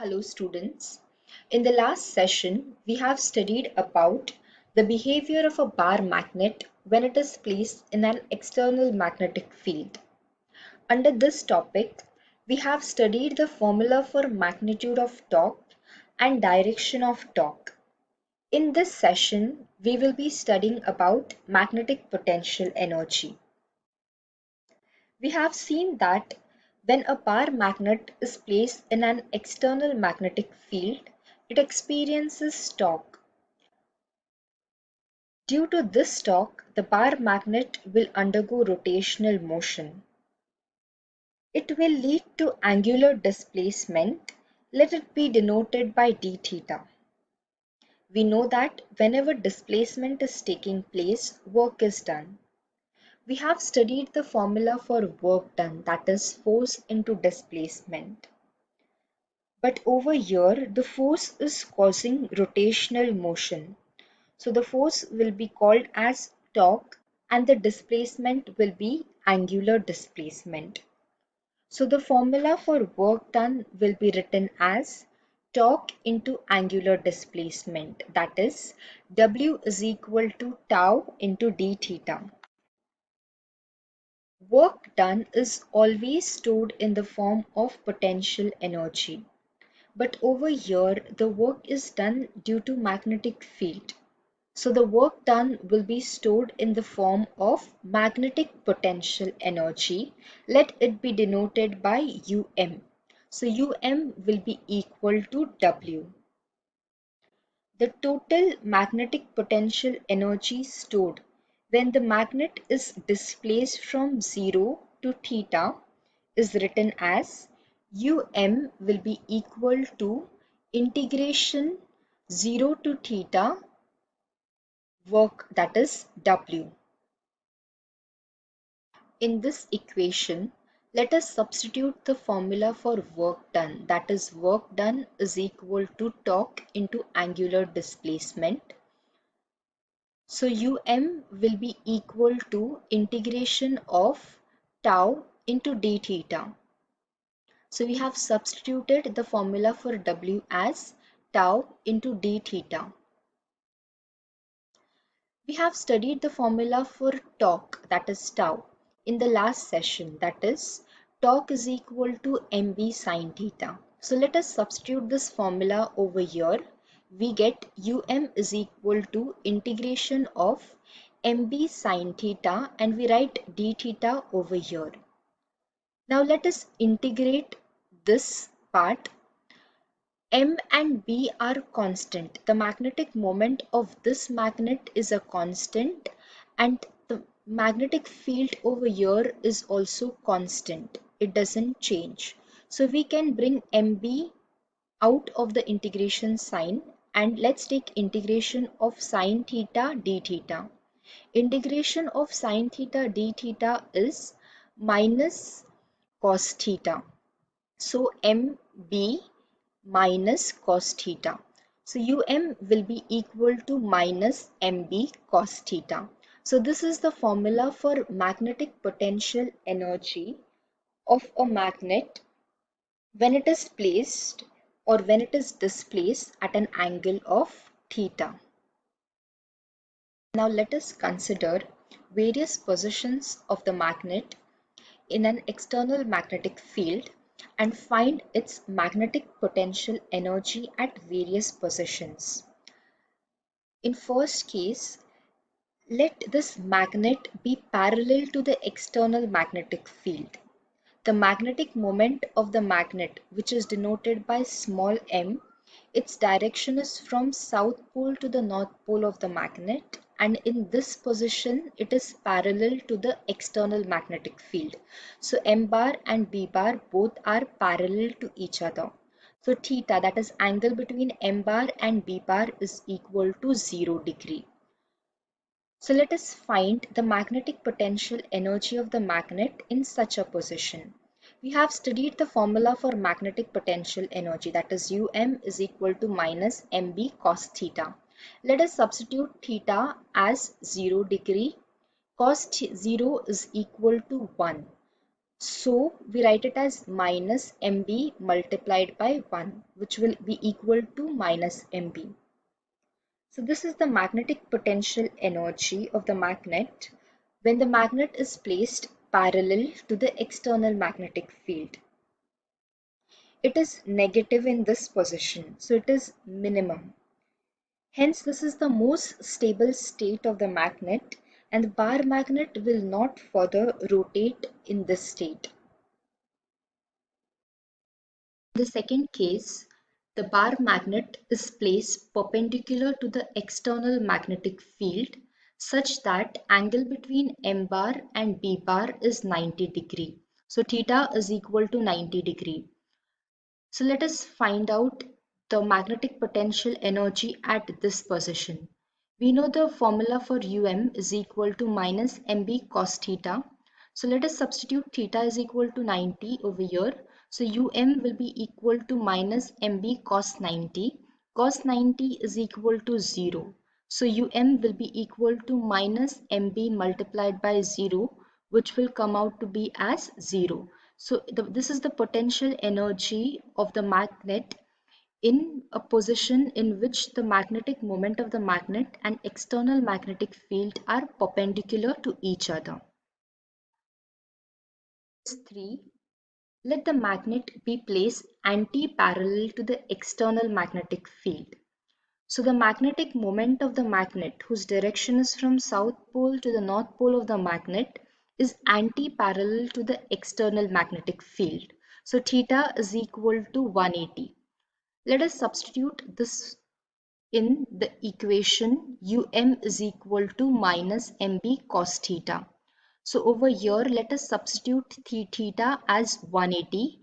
Hello students. In the last session, we have studied about the behavior of a bar magnet when it is placed in an external magnetic field. Under this topic, we have studied the formula for magnitude of torque and direction of torque. In this session, we will be studying about magnetic potential energy. We have seen that when a bar magnet is placed in an external magnetic field, it experiences torque. Due to this torque, the bar magnet will undergo rotational motion. It will lead to angular displacement. Let it be denoted by d theta. We know that whenever displacement is taking place, work is done. We have studied the formula for work done, that is force into displacement. But over here, the force is causing rotational motion. So the force will be called as torque and the displacement will be angular displacement. So the formula for work done will be written as torque into angular displacement, that is W is equal to tau into d theta. Work done is always stored in the form of potential energy. But over here, the work is done due to magnetic field. So the work done will be stored in the form of magnetic potential energy. Let it be denoted by UM. So UM will be equal to W. The total magnetic potential energy stored when the magnet is displaced from 0 to theta is written as UM will be equal to integration 0 to theta work, that is W. In this equation, let us substitute the formula for work done, that is work done is equal to torque into angular displacement. So UM will be equal to integration of tau into d theta. So we have substituted the formula for W as tau into d theta. We have studied the formula for torque, that is tau, in the last session, that is torque is equal to mb sine theta. So let us substitute this formula over here. We get um is equal to integration of mb sine theta and we write d theta over here. Now let us integrate this part. M and B are constant. The magnetic moment of this magnet is a constant and the magnetic field over here is also constant. It doesn't change. So we can bring MB out of the integration sign and let's take integration of sine theta d theta. Integration of sine theta d theta is minus cos theta. So MB minus cos theta. So UM will be equal to minus MB cos theta. So this is the formula for magnetic potential energy of a magnet when it is placed or when it is displaced at an angle of theta. Now let us consider various positions of the magnet in an external magnetic field and find its magnetic potential energy at various positions. In first case, let this magnet be parallel to the external magnetic field. The magnetic moment of the magnet, which is denoted by small m, its direction is from south pole to the north pole of the magnet, and in this position it is parallel to the external magnetic field. So m bar and b bar both are parallel to each other. So theta, that is angle between m bar and b bar, is equal to 0 degree. So let us find the magnetic potential energy of the magnet in such a position. We have studied the formula for magnetic potential energy, that is UM is equal to minus MB cos theta. Let us substitute theta as 0 degree. Cos 0 is equal to 1. So we write it as minus mb multiplied by 1, which will be equal to minus mb. So this is the magnetic potential energy of the magnet when the magnet is placed parallel to the external magnetic field. It is negative in this position, so it is minimum. Hence, this is the most stable state of the magnet, and the bar magnet will not further rotate in this state. In the second case, the bar magnet is placed perpendicular to the external magnetic field such that angle between M bar and B bar is 90°. So theta is equal to 90°. So let us find out the magnetic potential energy at this position. We know the formula for UM is equal to minus MB cos theta. So let us substitute theta is equal to 90 over here. So UM will be equal to minus MB cos 90. Cos 90 is equal to 0. So UM will be equal to minus MB multiplied by 0, which will come out to be as 0. So this is the potential energy of the magnet in a position in which the magnetic moment of the magnet and external magnetic field are perpendicular to each other. 3. Let the magnet be placed anti-parallel to the external magnetic field. So the magnetic moment of the magnet, whose direction is from south pole to the north pole of the magnet, is anti-parallel to the external magnetic field. So theta is equal to 180. Let us substitute this in the equation UM is equal to minus MB cos theta. So over here, let us substitute theta as 180.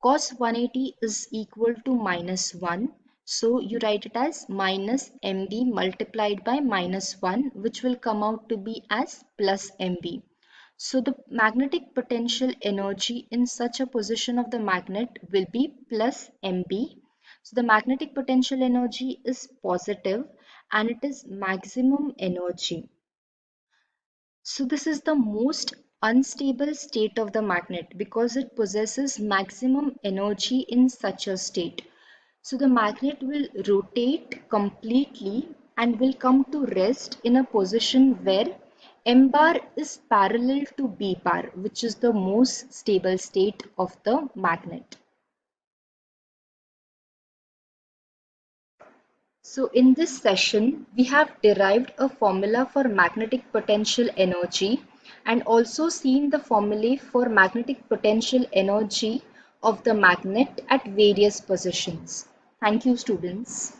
Cos 180 is equal to minus 1. So you write it as minus MB multiplied by minus 1, which will come out to be as plus MB. So the magnetic potential energy in such a position of the magnet will be plus MB. So the magnetic potential energy is positive and it is maximum energy. So this is the most unstable state of the magnet because it possesses maximum energy in such a state. So the magnet will rotate completely and will come to rest in a position where M bar is parallel to B bar, which is the most stable state of the magnet. So in this session, we have derived a formula for magnetic potential energy and also seen the formulae for magnetic potential energy of the magnet at various positions. Thank you, students.